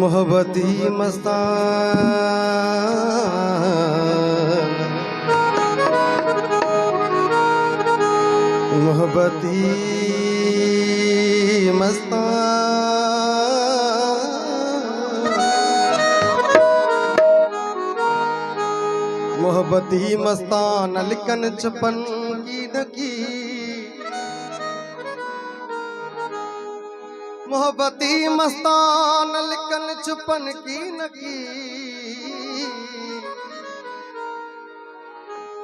मोहब्बती मस्तान मोहब्बती मस्तान मोहब्बती मस्तान लिकन छपन की नकी मोहब्बती मस्तान लिकन छुपन की नकी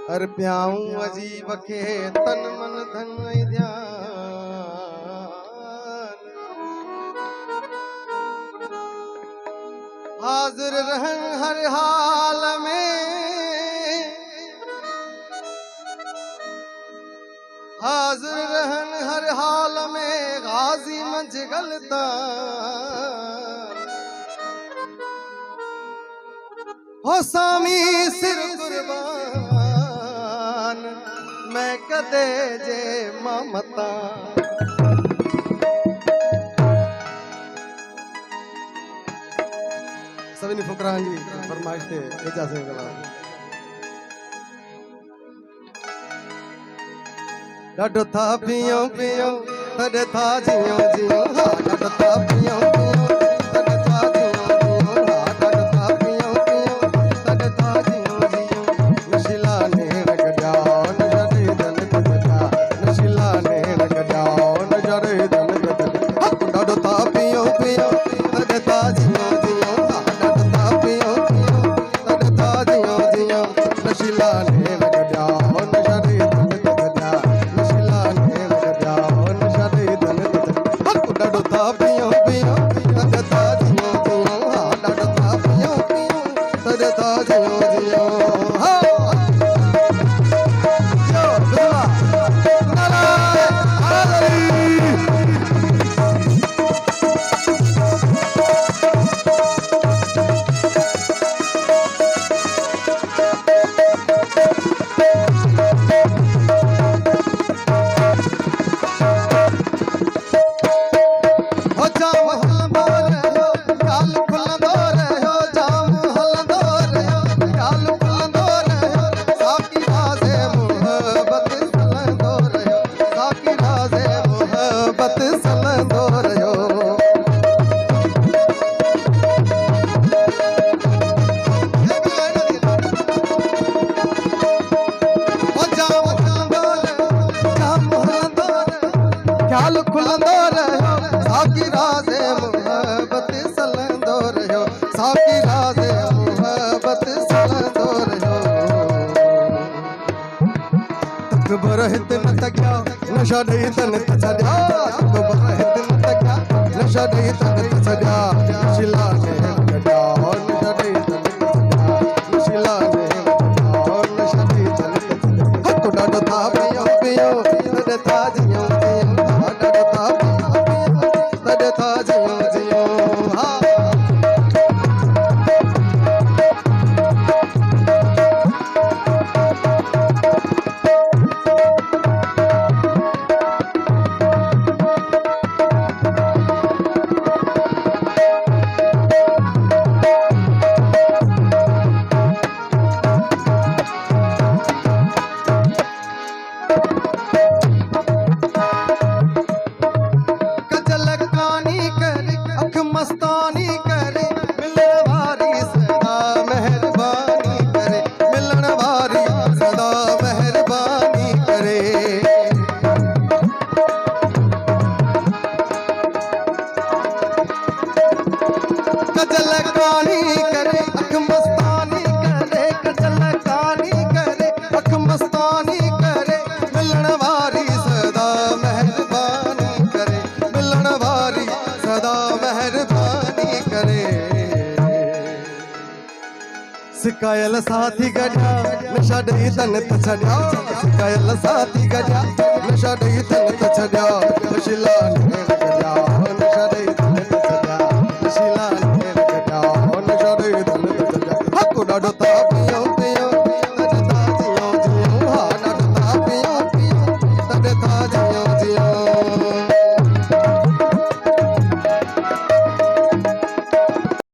हर प्याऊं अजीब के तन मन धन ध्यान हाजिर रहन हर हाल में हाजिर रहन हर हाल में गाजी मंझ गलता हो सामी सिर कुर्बान मैं कदे जे ममता सभी फुकरान जी फरमाइश थे एजा से गला डड था पियो पियो तड था जियो जियो डड था पियो पियो तड था जियो जियो डड था पियो पियो तड था जियो जियो नशिला ने रगड़ा नजरे दल कदा नशिला ने रगड़ा नजरे दल कदा डड था पियो पियो तड था जियो जियो डड था पियो पियो तड था जियो जियो नशिला ने रगड़ा नजरे दल कदा नशिला ने रगड़ा नजरे दल कदा डड था पियो पियो तड था जियो जियो डड था पियो पियो तड था जियो जियो यो बिस्मिल्लाह नाराय हाज़री हो जाम हलंदो रहियो गाल खुलंदो रहियो जाम हलंदो रहियो गाल खुलंदो रहियो साकी राज़े मोहब्बत सलंदो रहियो साकी राज़े मोहब्बत सलंदो रहियो हो जाम हलंदो रहियो जाम हलंदो रहियो गाल खुलंदो रहियो साकी राज़े मोहब्बत सलंदो रहियो साकी राज़े मोहब्बत सलंदो रहियो तकबर हित न तकिया नशा ॾेई तन त छॾिया तकबर हित न तकिया नशा ॾेई तन त छॾिया नशिला ने रगड़ा नशा ॾेई तन त छॾिया नशिला ने रगड़ा नशा ॾेई तन त छॾिया हक ॾाढो था पियो पियो तॾ था जियो जियो ॾाढो था पियो पियो तॾ था जियो जियो हा कजलकानी करे अख मस्तानी करे मिलन वारी सदा मेहरबानी करे मिलन वारी सदा मेहरबानी करे कजलकानी करे अख मस्तानी करे कजलकानी करे अख मस्तानी करे मिलन वारी सदा मेहरबानी करे मिलन वारी सदा मेहरबानी करे सिकायल साथी गढ़िया नशा ॾेई तन त छॾिया सिकायल साथी गढ़िया नशा ॾेई तन त छॾिया नशिला ने रगड़ा नशा ॾेई तन त छॾिया नशिला ने रगड़ा नशा ॾेई तन त छॾिया हक ॾाढो था पियो